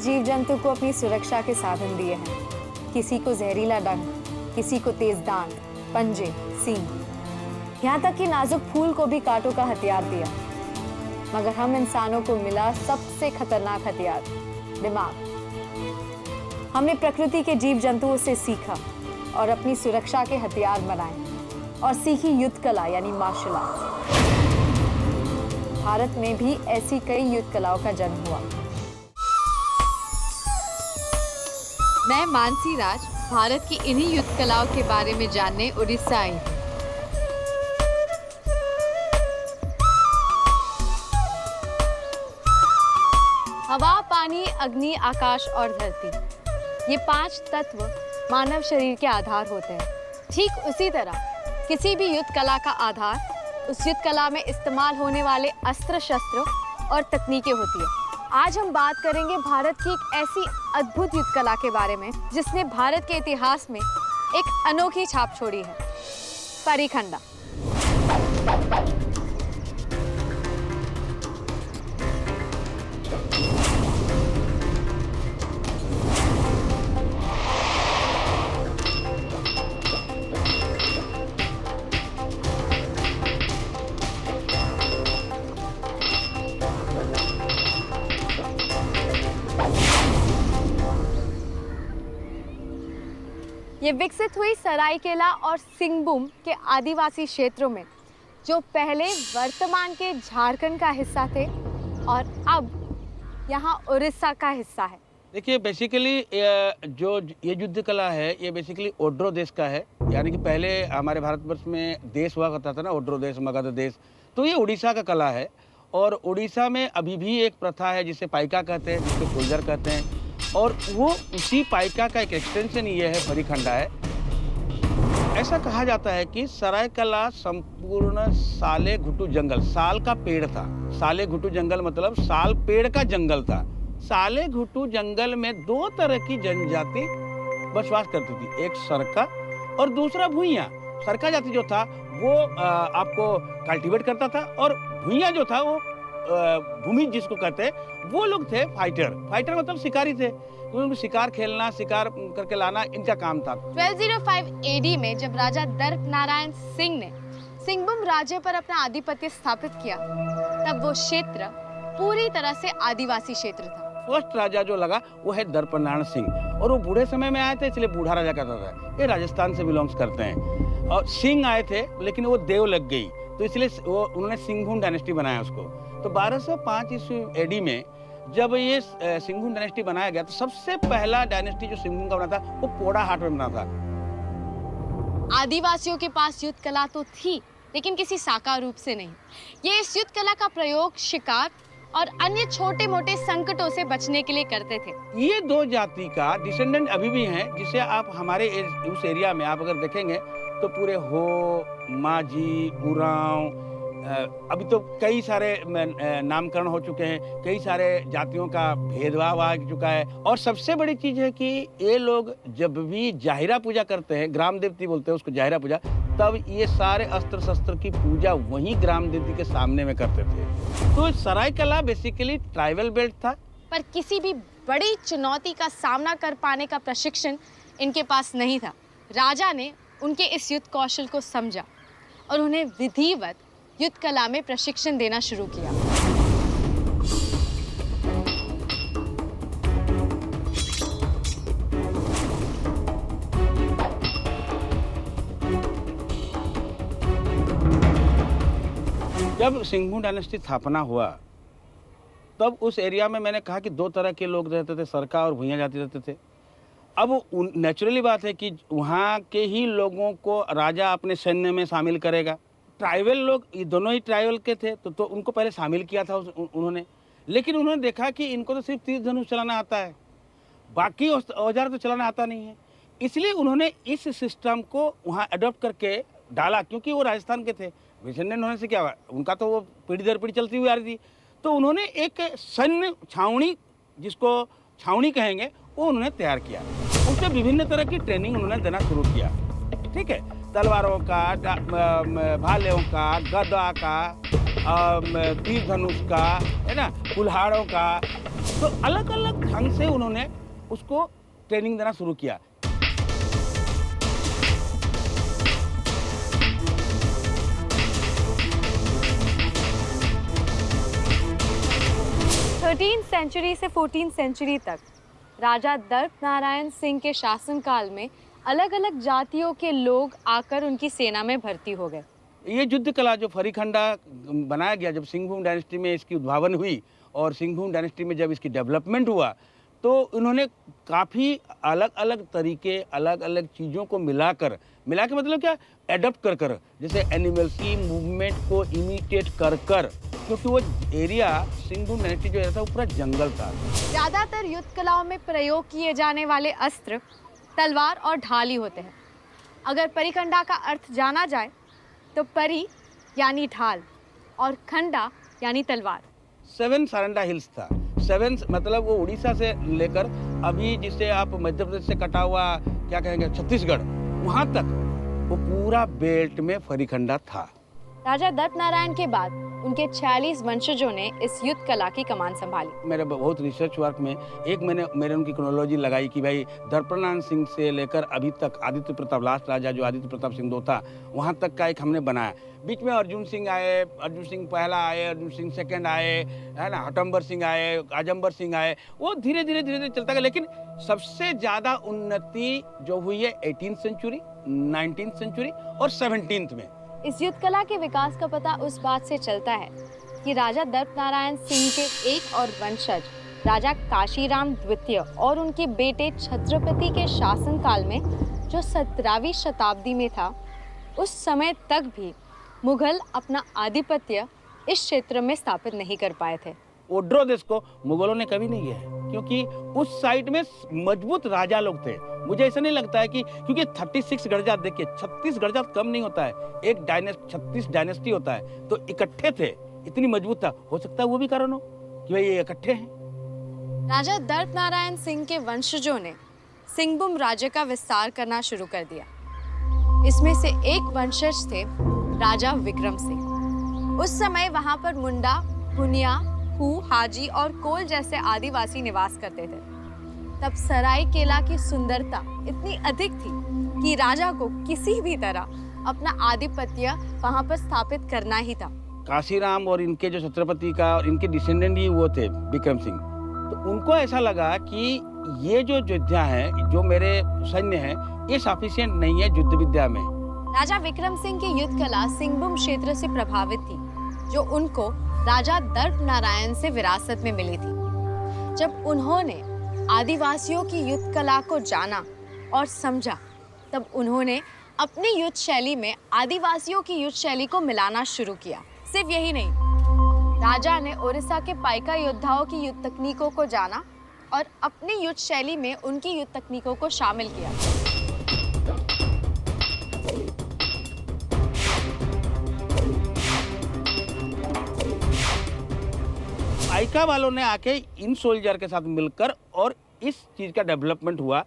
जीव जंतु को अपनी सुरक्षा के साधन दिए हैं। किसी को जहरीला डंक, किसी को तेज दांत, पंजे, सींग, यहाँ तक कि नाजुक फूल को भी कांटों का हथियार दिया। मगर हम इंसानों को मिला सबसे खतरनाक हथियार, दिमाग। हमने प्रकृति के जीव जंतुओं से सीखा और अपनी सुरक्षा के हथियार बनाए और सीखी युद्ध कला यानी मार्शल आर्ट्स। भारत में भी ऐसी कई युद्ध कलाओं का जन्म हुआ। मैं मानसी राज भारत की इन्हीं युद्ध कलाओं के बारे में जानने उड़ीसा आई हूँ। हवा, पानी, अग्नि, आकाश और धरती, ये 5 तत्व मानव शरीर के आधार होते हैं। ठीक उसी तरह किसी भी युद्ध कला का आधार उस युद्ध कला में इस्तेमाल होने वाले अस्त्र शस्त्र और तकनीकें होती है। आज हम बात करेंगे भारत की एक ऐसी अद्भुत युद्ध कला के बारे में जिसने भारत के इतिहास में एक अनोखी छाप छोड़ी है, परीखंडा। ये विकसित हुई सरायकेला और सिंहभूम के आदिवासी क्षेत्रों में, जो पहले वर्तमान के झारखंड का हिस्सा थे और अब यहाँ उड़ीसा का हिस्सा है। देखिए, बेसिकली जो ये युद्ध कला है ये बेसिकली ओड्रो देश का है। यानी कि पहले हमारे भारतवर्ष में देश हुआ करता था ना, ओड्रो देश, मगध देश, तो ये उड़ीसा का कला है। और उड़ीसा में अभी भी एक प्रथा है जिसे पाइका कहते हैं, जिसे सोल्जर कहते हैं, और वो उसी पाइका का एक एक्सटेंशन ये है, परीखंडा है। ऐसा कहा जाता है कि सरायकला संपूर्ण साले घुटू जंगल, साल का पेड़ था। साले घुटू जंगल मतलब साल पेड़ का जंगल था। साले घुटू जंगल में 2 तरह की जनजाति बसवास करती थी, एक सरका और दूसरा भुइयां। सरका जाति जो था वो आपको कल्टीवेट करता था, और भुइयां जो था वो भूमि जिसको कहते हैं, वो लोग थे फाइटर। फाइटर मतलब शिकारी थे, उनको शिकार खेलना, शिकार करके लाना इनका काम था। 1205 AD में जब राजा दर्प नारायण सिंह ने सिंहभूम राज्य पर अपना आधिपत्य स्थापित किया, तब वो क्षेत्र पूरी तरह से आदिवासी क्षेत्र था। फर्स्ट राजा जो लगा वो है दर्प नारायण सिंह, और वो बूढ़े समय में आए थे, इसलिए बूढ़ा राजा कहता था। ये राजस्थान से बिलोंग्स करते हैं। और सिंह आए थे, लेकिन वो देव लग गई, तो इसलिए वो उन्होंने सिंहभूम डायनेस्टी बनाया उसको। तो 1205 ईस्वी AD में जब ये सिंहभूम डायनेस्टी बनाया गया, तो सबसे पहला डायनेस्टी जो सिंहभूम का बना था वो पोड़ाहाट में बना था। आदिवासियों के पास युद्ध कला तो थी, लेकिन किसी साकार रूप से नहीं। ये इस युद्ध कला का प्रयोग शिकार और अन्य छोटे मोटे संकटों से बचने के लिए करते थे। ये 2 जाति का डिसेंडेंट अभी भी हैं, जिसे आप हमारे उस एरिया में आप अगर देखेंगे तो पूरे हो, माझी, उरांव, अभी तो कई सारे नामकरण हो चुके हैं, कई सारे जातियों का भेदभाव आ चुका है। और सबसे बड़ी चीज है कि ये लोग जब भी जाहिरा पूजा करते हैं, ग्राम देवती बोलते हैं उसको, जाहिरा पूजा, तब ये सारे अस्त्र शस्त्र की पूजा वहीं ग्राम देवती के सामने में करते थे। तो सरायकला बेसिकली ट्राइबल बेल्ट था। पर किसी भी बड़ी चुनौती का सामना कर पाने का प्रशिक्षण इनके पास नहीं था। राजा ने उनके इस युद्ध कौशल को समझा और उन्हें विधिवत युद्ध कला में प्रशिक्षण देना शुरू किया। जब सिंहभूम डायनेस्टी स्थापना हुआ, तब उस एरिया में मैंने कहा कि 2 तरह के लोग रहते थे, सरका और भुइयां जाति रहते थे। अब नेचुरली बात है कि वहाँ के ही लोगों को राजा अपने सैन्य में शामिल करेगा। ट्राइबल लोग, ये दोनों ही ट्राइबल के थे, तो उनको पहले शामिल किया था उन्होंने। लेकिन उन्होंने देखा कि इनको तो सिर्फ तीर धनुष चलाना आता है, बाकी औजार तो चलाना आता नहीं है। इसलिए उन्होंने इस सिस्टम को वहाँ अडॉप्ट करके डाला, क्योंकि वो राजस्थान के थे। डिसेंडेंट होने से क्या हुआ, उनका तो वो पीढ़ी दर पीढ़ी चलती हुई आ रही थी। तो उन्होंने एक सैन्य छावनी, जिसको छावनी कहेंगे, वो उन्होंने तैयार किया। उसमें विभिन्न तरह की ट्रेनिंग उन्होंने देना शुरू किया। ठीक है, तलवारों का, भालों का, गदा का, तीर धनुष का, है ना, कुल्हाड़ों का। तो अलग अलग ढंग से उन्होंने उसको ट्रेनिंग देना शुरू किया। सेंचुरी से 14वीं सेंचुरी तक राजा दर्प नारायण सिंह के शासनकाल में अलग अलग जातियों के लोग आकर उनकी सेना में भर्ती हो गए। ये युद्ध कला जो फरीखंडा बनाया गया, जब सिंहभूम डायनेस्टी में इसकी उद्भावन हुई और सिंहभूम डायनेस्टी में जब इसकी डेवलपमेंट हुआ, तो उन्होंने काफ़ी अलग अलग तरीके, अलग अलग चीज़ों को मिला के मतलब क्या, एडप्ट कर जैसे एनिमल्स की मूवमेंट को इमिटेट कर, क्योंकि वो एरिया सिंहभूम डायनेस्टी जो एरिया था वो पूरा जंगल था। ज़्यादातर युद्ध कलाओं में प्रयोग किए जाने वाले अस्त्र तलवार और ढाल ही होते हैं। अगर परिखंडा का अर्थ जाना जाए तो परी यानी ढाल और खंडा यानी तलवार। 7 सारंडा हिल्स था। 7 मतलब वो उड़ीसा से लेकर अभी जिसे आप मध्य प्रदेश से कटा हुआ क्या कहेंगे छत्तीसगढ़, वहाँ तक वो पूरा बेल्ट में फरीखंडा था। राजा दत्त नारायण के बाद उनके 46 वंशजों ने इस युद्ध कला की कमान संभाली। मेरे बहुत रिसर्च वर्क में मैंने उनकी क्रोनोलॉजी लगाई कि भाई दर्पनारायण सिंह से लेकर अभी तक आदित्य प्रताप, लास्ट राजा जो आदित्य प्रताप सिंह था, वहाँ तक का एक हमने बनाया। बीच में अर्जुन सिंह आए, अर्जुन सिंह पहला आए, अर्जुन सिंह सेकंड आए, है ना, हटम्बर सिंह आए, आजमबर सिंह आए। वो धीरे धीरे चलता गया, लेकिन सबसे ज़्यादा उन्नति जो हुई है 18th सेंचुरी, 19th सेंचुरी और 17th में। इस युद्ध कला के विकास का पता उस बात से चलता है कि राजा दर्प नारायण सिंह के एक और वंशज राजा काशीराम द्वितीय और उनके बेटे छत्रपति के शासनकाल में, जो 17वीं शताब्दी में था, उस समय तक भी मुगल अपना आधिपत्य इस क्षेत्र में स्थापित नहीं कर पाए थे। ओड्रो देश को मुगलों ने कभी नहीं किया है, क्योंकि उस साइड में मजबूत राजा लोग थे। मुझे ऐसा नहीं लगता है कि क्योंकि 36 गणजात, देखिए 36 गणजात कम नहीं होता है, एक 36 डायनेस्टी होता है, तो इकट्ठे थे, इतनी मजबूत था। हो सकता है वो भी कारण हो कि भाई ये इकट्ठे हैं। राजा दर्प नारायण सिंह के वंशजों ने सिंहभूम राज्य का विस्तार करना शुरू कर दिया। इसमें से एक वंशज थे राजा विक्रम सिंह। उस समय वहां पर मुंडा, भुनिया, हू, हाजी और कोल जैसे आदिवासी निवास करते थे। तब सरायकेला की सुंदरता इतनी अधिक थी कि राजा को किसी भी तरह अपना आधिपत्य वहां पर स्थापित करना ही था। काशीराम और इनके जो छत्रपति का और इनके डिसेंडेंट ही वो थे विक्रम सिंह, तो उनको ऐसा लगा कि ये जो योद्धा है, जो मेरे सैन्य है, ये सफिशिएंट नहीं है युद्ध विद्या में। राजा विक्रम सिंह की युद्ध कला सिंहभूम क्षेत्र से प्रभावित थी, जो उनको राजा दर्प नारायण से विरासत में मिली थी। जब उन्होंने आदिवासियों की युद्ध कला को जाना और समझा, तब उन्होंने अपनी युद्ध शैली में आदिवासियों की युद्ध शैली को मिलाना शुरू किया। सिर्फ यही नहीं, राजा ने ओडिशा के पाइका योद्धाओं की युद्ध तकनीकों को जाना और अपनी युद्ध शैली में उनकी युद्ध तकनीकों को शामिल किया। पाइका वालों ने आके इन सोल्जर के साथ मिलकर और इस चीज का डेवलपमेंट हुआ,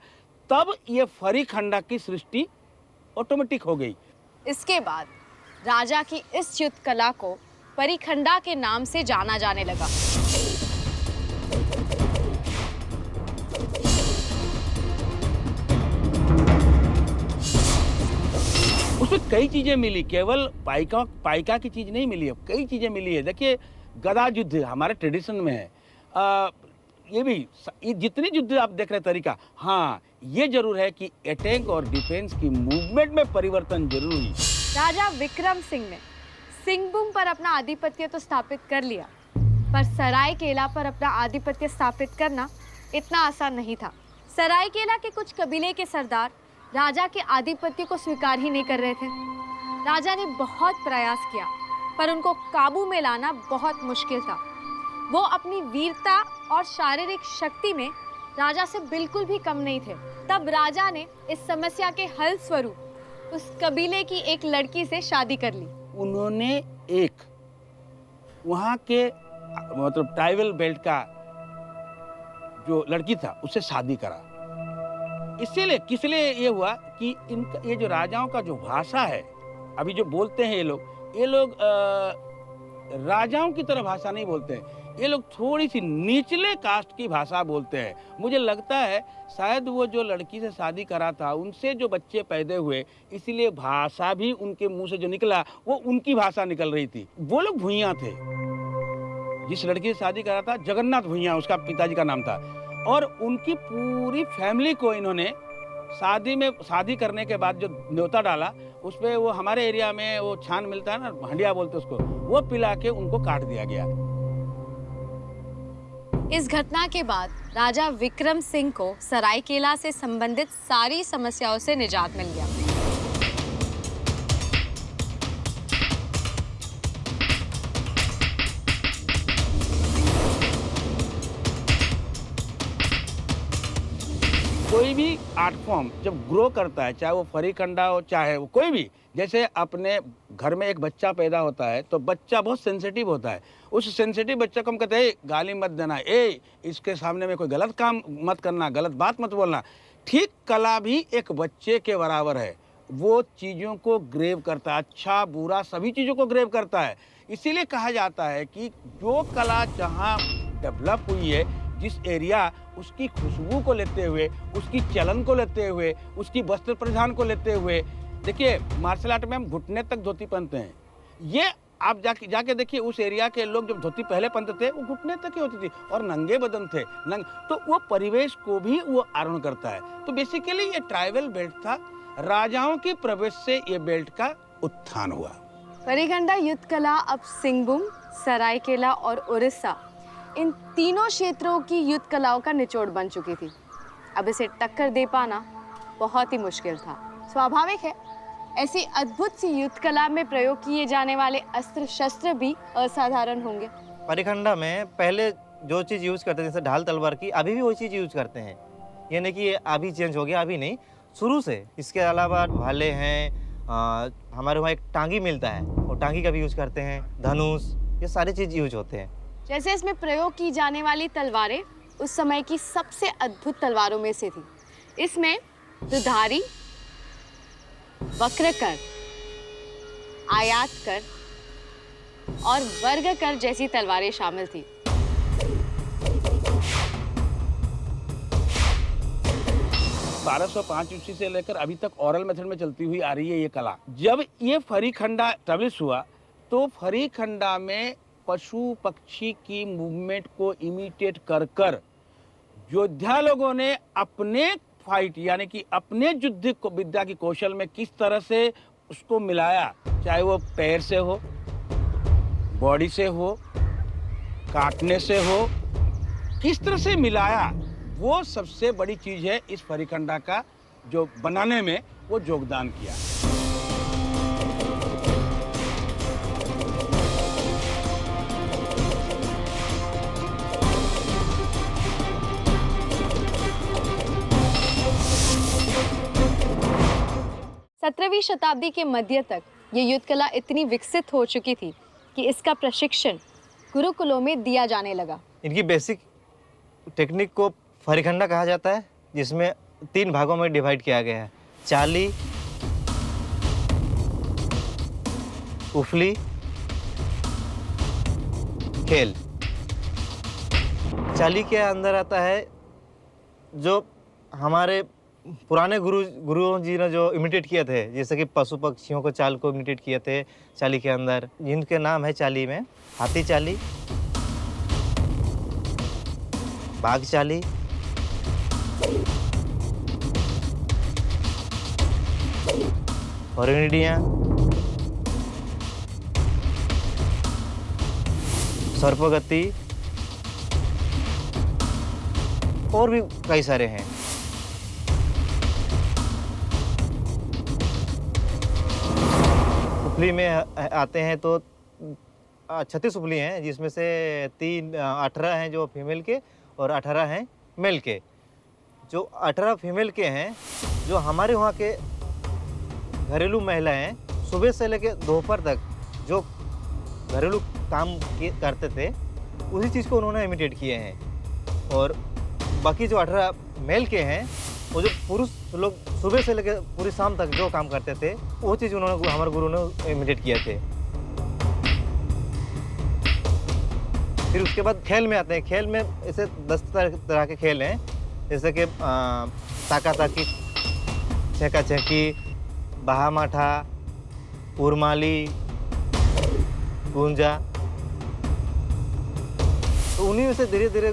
तब ये फरीखंडा की सृष्टि ऑटोमेटिक हो गई। इसके बाद राजा की इस युद्ध कला को परिखंडा के नाम से जाना जाने लगा। उसमें कई चीजें मिली, केवल पाइका की चीज नहीं मिली है, कई चीजें मिली है। देखिए गदा युद्ध हमारे ट्रेडिशन में है, ये भी ये जितनी युद्ध आप देख रहे तरीका, हाँ ये जरूर है कि अटैक और डिफेंस की मूवमेंट में परिवर्तन जरूर हुई। राजा विक्रम सिंह ने सिंहभूम पर अपना आधिपत्य तो स्थापित कर लिया, पर सरायकेला पर अपना आधिपत्य स्थापित करना इतना आसान नहीं था। सरायकेला के कुछ कबीले के सरदार राजा के आधिपत्य को स्वीकार ही नहीं कर रहे थे। राजा ने बहुत प्रयास किया, पर उनको काबू में लाना बहुत मुश्किल था। वो अपनी वीरता और शारीरिक शक्ति में राजा से बिल्कुल भी कम नहीं थे। तब राजा ने इस समस्या के हल स्वरूप उस कबीले की एक लड़की से शादी कर ली। उन्होंने एक वहाँ के मतलब ट्राइबल बेल्ट का जो लड़की था उससे शादी करा। इसीलिए किसलिए ये हुआ कि इनका ये जो राजाओं का जो भाषा है, अभी जो बोलते हैं ये लोग राजाओं की तरह भाषा नहीं बोलते हैं। ये लोग थोड़ी सी निचले कास्ट की भाषा बोलते हैं। मुझे लगता है शायद वो जो लड़की से शादी करा था उनसे जो बच्चे पैदा हुए, इसलिए भाषा भी उनके मुंह से जो निकला वो उनकी भाषा निकल रही थी। वो लोग भुइयाँ थे। जिस लड़की से शादी करा था जगन्नाथ भुइयाँ उसका पिताजी का नाम था, और उनकी पूरी फैमिली को इन्होंने शादी करने के बाद जो न्योता डाला उस पे वो हमारे एरिया में वो छान मिलता है ना, हंडिया बोलते उसको, वो पिला के उनको काट दिया गया। इस घटना के बाद राजा विक्रम सिंह को सरायकेला से संबंधित सारी समस्याओं से निजात मिल गया। कोई भी आर्ट फॉर्म जब ग्रो करता है, चाहे वो फरीखंडा हो चाहे वो कोई भी, जैसे अपने घर में एक बच्चा पैदा होता है तो बच्चा बहुत सेंसिटिव होता है। उस सेंसिटिव बच्चे को हम कहते हैं गाली मत देना, इसके सामने में कोई गलत काम मत करना, गलत बात मत बोलना। ठीक कला भी एक बच्चे के बराबर है, वो चीज़ों को ग्रेव करता है, अच्छा बुरा सभी चीज़ों को ग्रेव करता है। इसीलिए कहा जाता है कि जो कला जहाँ डेवलप हुई है, जिस एरिया, उसकी खुशबू को लेते हुए, उसकी चलन को लेते हुए, उसकी वस्त्र परिधान को लेते हुए, देखिए मार्शल आर्ट में हम घुटने तक धोती पहनते हैं। ये आप जाके देखिए उस एरिया के लोग जब धोती पहले पहनते थे वो घुटने तक ही होती थी और नंगे बदन थे, तो वो परिवेश को भी वो आरोहण करता है। तो बेसिकली ये ट्राइबल बेल्ट था। राजाओं की प्रवेश से ये बेल्ट का उत्थान हुआ। फरीखंडा युद्ध कला अब सिंहभूम, सरायकेला और उड़ीसा इन तीनों क्षेत्रों की युद्ध कलाओं का निचोड़ बन चुकी थी। अब इसे टक्कर दे पाना बहुत ही मुश्किल था। स्वाभाविक है, ऐसी अद्भुत सी युद्ध कला में प्रयोग किए जाने वाले अस्त्र शस्त्र भी असाधारण होंगे। फरीखंडा में पहले जो चीज़ यूज़ करते थे जैसे ढाल तलवार की, अभी भी वही चीज़ यूज़ करते हैं। ये नहीं कि ये अभी चेंज हो गया, अभी नहीं, शुरू से। इसके अलावा भाले हैं, हमारे वहाँ एक टांगी मिलता है, वो टांगी का भी यूज़ करते हैं, धनुष, ये सारी चीज़ यूज होते हैं। जैसे इसमें प्रयोग की जाने वाली तलवारें उस समय की सबसे अद्भुत तलवारों में से थी। इसमें दुधारी, वक्रकर, आयात कर और वर्ग कर जैसी तलवारें शामिल थी। बारह 1205 ईस्वी से लेकर अभी तक ओरल मेथड में चलती हुई आ रही है ये कला। जब ये फरीखंडा एस्टैब्लिश हुआ तो फरीखंडा में पशु पक्षी की मूवमेंट को इमिटेट कर योद्धा लोगों ने अपने फाइट यानी कि अपने युद्ध को विद्या की कौशल में किस तरह से उसको मिलाया, चाहे वो पैर से हो, बॉडी से हो, काटने से हो, किस तरह से मिलाया, वो सबसे बड़ी चीज है इस फरीखंडा का जो बनाने में वो योगदान किया। सत्रहवीं शताब्दी के मध्य तक ये युद्ध कला इतनी विकसित हो चुकी थी कि इसका प्रशिक्षण गुरुकुलों में दिया जाने लगा। इनकी बेसिक टेक्निक को फरीखंडा कहा जाता है, जिसमें 3 भागों में डिवाइड किया गया है। चाली, उफली, खेल। चाली के अंदर आता है जो हमारे पुराने गुरुओं जी ने जो इमिटेट किए थे, जैसे कि पशु पक्षियों को चाल को इमिटेट किए थे चाली के अंदर, जिनके नाम है चाली में हाथी चाली, बाघ चाली, हरिणियाँ, सर्पगति और भी कई सारे हैं। उपली में आते हैं तो 36 उपली हैं, जिसमें से 18 हैं जो फीमेल के और 18 हैं मेल के। जो 18 फीमेल के हैं, जो हमारे वहाँ के घरेलू महिलाएं सुबह से लेकर दोपहर तक जो घरेलू काम करते थे, उसी चीज़ को उन्होंने इमिटेट किए हैं। और बाकी जो 18 मेल के हैं वो जो पुरुष लोग सुबह से लेकर पूरी शाम तक जो काम करते थे, वो चीज़ उन्होंने हमारे गुरु ने इमिटेट किए थे। फिर उसके बाद खेल में आते हैं। खेल में ऐसे 10 तरह के खेल हैं, जैसे कि ताका ताकी, छेका छेकी, बहा माठा, उर्माली, गुंजा। तो उन्हीं में से धीरे धीरे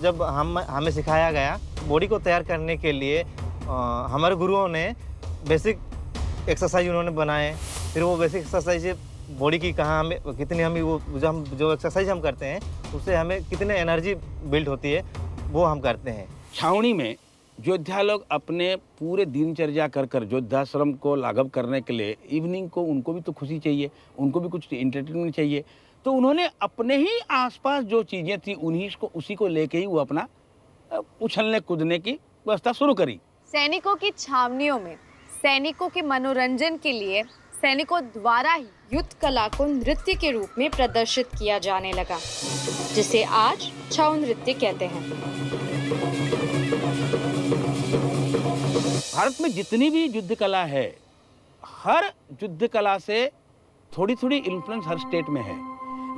जब हमें सिखाया गया, बॉडी को तैयार करने के लिए हमारे गुरुओं ने बेसिक एक्सरसाइज उन्होंने बनाए। फिर वो बेसिक एक्सरसाइज बॉडी की कहाँ हमें कितनी हमें वो जो एक्सरसाइज हम करते हैं उससे हमें कितने एनर्जी बिल्ड होती है वो हम करते हैं। छावनी में योद्धा लोग अपने पूरे दिनचर्या कर कर योद्धाश्रम को लाघव करने के लिए इवनिंग को उनको भी तो खुशी चाहिए, उनको भी कुछ एंटरटेनमेंट चाहिए। तो उन्होंने अपने ही आसपास जो चीज़ें थी उसी को लेके ही वो अपना उछलने कूदने की व्यवस्था शुरू करी। सैनिकों की छावनियों में सैनिकों के मनोरंजन के लिए सैनिकों द्वारा ही युद्ध कला को नृत्य के रूप में प्रदर्शित किया जाने लगा, जिसे आज छाऊ नृत्य कहते हैं। भारत में जितनी भी युद्ध कला है, हर युद्ध कला से थोड़ी थोड़ी इन्फ्लुएंस हर स्टेट में है,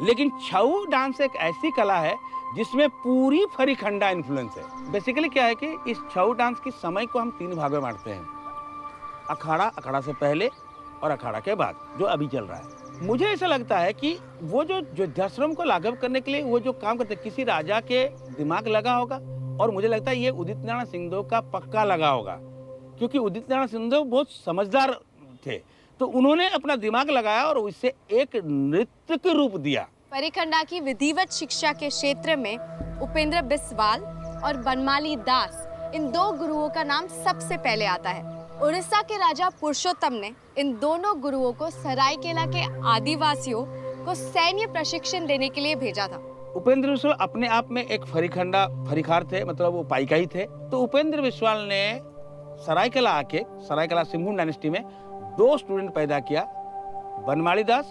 लेकिन छऊ डांस एक ऐसी कला है जिसमें पूरी फरीखंडा इन्फ्लुएंस है। बेसिकली क्या है कि इस छऊ डांस की समय को हम 3 भागों में बांटते हैं, अखाड़ा, अखाड़ा से पहले और अखाड़ा के बाद, जो अभी चल रहा है। मुझे ऐसा लगता है कि वो जो योद्धाश्रम को लाघव करने के लिए वो जो काम करते, किसी राजा के दिमाग लगा होगा, और मुझे लगता है ये उदित नारायण सिंहदेव का पक्का लगा होगा, क्योंकि उदित नारायण सिंहदेव बहुत समझदार थे। तो उन्होंने अपना दिमाग लगाया और उससे एक नृत्य के रूप दिया। फरीखंडा की विधिवत शिक्षा के क्षेत्र में उपेंद्र बिस्वाल और बनमाली दास, इन 2 गुरुओं का नाम सबसे पहले आता है। उड़ीसा के राजा पुरुषोत्तम ने इन दोनों गुरुओं को सरायकेला के आदिवासियों को सैन्य प्रशिक्षण देने के लिए भेजा था। उपेंद्र बिस्वाल अपने आप में एक फरीखार थे, मतलब वो पाइका ही थे। तो उपेंद्र बिस्वाल ने सरायकेला आके, सरायकेला सिंहभूम डायनेस्टी में 2 स्टूडेंट पैदा किया, बनमाली दास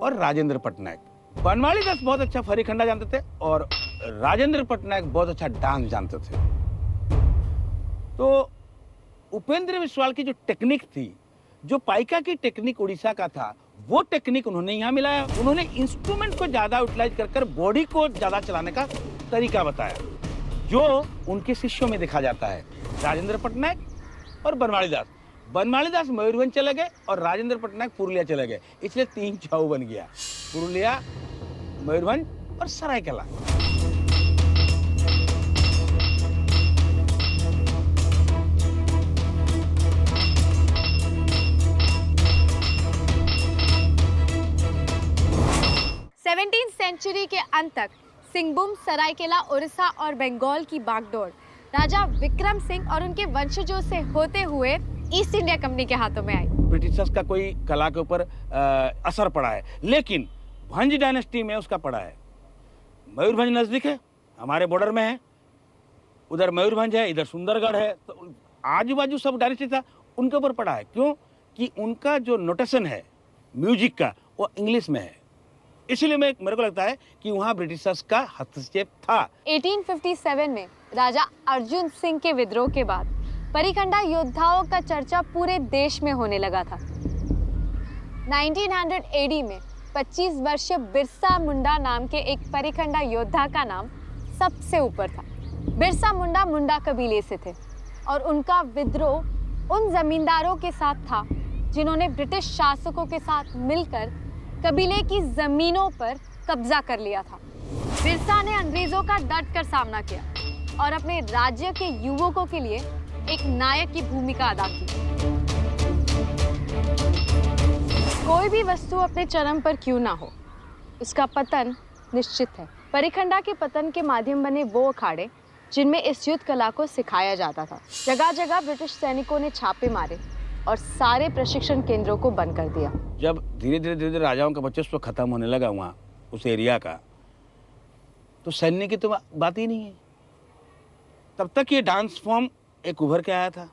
और राजेंद्र पटनायक। बनमाली दास बहुत अच्छा फरीखंडा जानते थे और राजेंद्र पटनायक बहुत अच्छा डांस जानते थे। तो उपेंद्र बिस्वाल की जो टेक्निक थी, जो पाइका की टेक्निक उड़ीसा का था, वो टेक्निक उन्होंने यहाँ मिलाया। उन्होंने इंस्ट्रूमेंट को ज्यादा यूटिलाइज कर बॉडी को ज्यादा चलाने का तरीका बताया, जो उनके शिष्यों में देखा जाता है, राजेंद्र पटनायक और बनमाली दास। बनमाली दास मयूरभंज चले गए और राजेंद्र पटनायक पुरुलिया चले गए, इसलिए 3 छाऊ बन गया, पुरुलिया, मयूरभंज और सरायकेला। सेंचुरी के अंत तक सिंहभूम, सरायकेला, उड़ीसा और बंगाल की बागडोर राजा विक्रम सिंह और उनके वंशजों से होते हुए ईस्ट इंडिया कंपनी के हाथों में आई। ब्रिटिशर्स का कोई कला के ऊपर असर पड़ा है, लेकिन भंज डायनेस्टी में उसका पड़ा है। मयूरभंज नजदीक है, हमारे बॉर्डर में है, उधर मयूरभंज है, इधर सुंदरगढ़ है, तो आजू बाजू सब डायनेस्टी था, उनके ऊपर पड़ा है। क्यों कि उनका जो नोटेशन है म्यूजिक का वो इंग्लिश में है, इसलिए मेरे को लगता है कि वहाँ ब्रिटिशर्स का हस्तक्षेप था। 1857 में राजा अर्जुन सिंह के विद्रोह के बाद फरीखंडा योद्धाओं का चर्चा पूरे देश में होने लगा था। 1900 AD में 25 वर्षीय बिरसा मुंडा नाम के एक फरीखंडा योद्धा का नाम सबसे ऊपर था। बिरसा मुंडा मुंडा कबीले से थे और उनका विद्रोह उन जमींदारों के साथ था जिन्होंने ब्रिटिश शासकों के साथ मिलकर कबीले की जमीनों पर कब्जा कर लिया था। बिरसा ने अंग्रेजों का डट कर सामना किया और अपने राज्य के युवकों के लिए एक नायक की भूमिका अदा की। कोई भी वस्तु अपने चरम पर क्यों ना हो, उसका पतन निश्चित है। फरीखंडा के पतन के माध्यम बने वो अखाड़े जिनमें इस युद्ध कला को सिखाया जाता था। जगह जगह ब्रिटिश सैनिकों ने छापे मारे और सारे प्रशिक्षण केंद्रों को बंद कर दिया। जब धीरे धीरे राजाओं का वर्चस्व खत्म होने लगा वहाँ उस एरिया का, तो सैन्य की तो बात ही नहीं है। तब तक ये डांस फॉर्म एक उभर के आया था।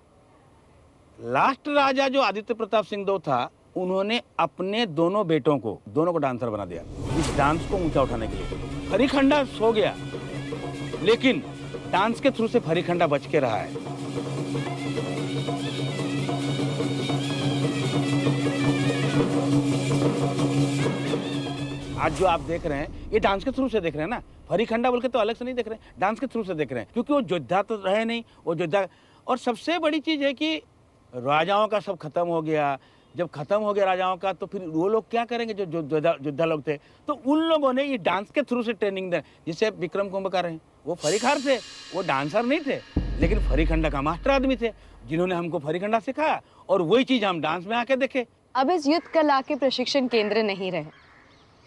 लास्ट राजा जो आदित्य प्रताप सिंहदेव था, उन्होंने अपने दोनों बेटों को डांसर बना दिया इस डांस को ऊंचा उठाने के लिए। फरीखंडा सो गया, लेकिन डांस के थ्रू से फरीखंडा बच के रहा है। आज जो आप देख रहे हैं ये डांस के थ्रू से देख रहे हैं ना, फरीखंडा बोल के तो अलग से नहीं देख रहे हैं, डांस के थ्रू से देख रहे हैं, क्योंकि वो योद्धा तो रहे नहीं, वो योद्धा। और सबसे बड़ी चीज है कि राजाओं का सब खत्म हो गया। जब खत्म हो गया राजाओं का, तो फिर वो लोग क्या करेंगे जो योद्धा लोग थे, तो उन लोगों ने ये डांस के थ्रू से ट्रेनिंग दे। जिससे विक्रम कुंभकार हैं, वो फरीखार थे, वो डांसर नहीं थे, लेकिन फरीखंडा का मास्टर आदमी थे, जिन्होंने हमको फरीखंडा सिखाया, और वही चीज हम डांस में आके देखे। अब इस युद्ध कला के प्रशिक्षण केंद्र नहीं रहे,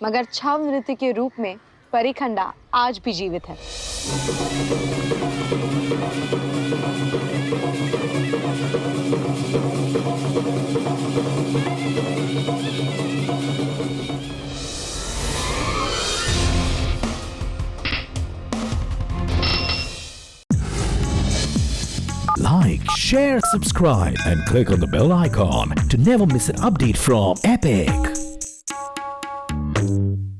मगर छाव नृत्य के रूप में फरीखंडा आज भी जीवित है। Like, share, subscribe, and click on the bell icon to never miss an update from Epic.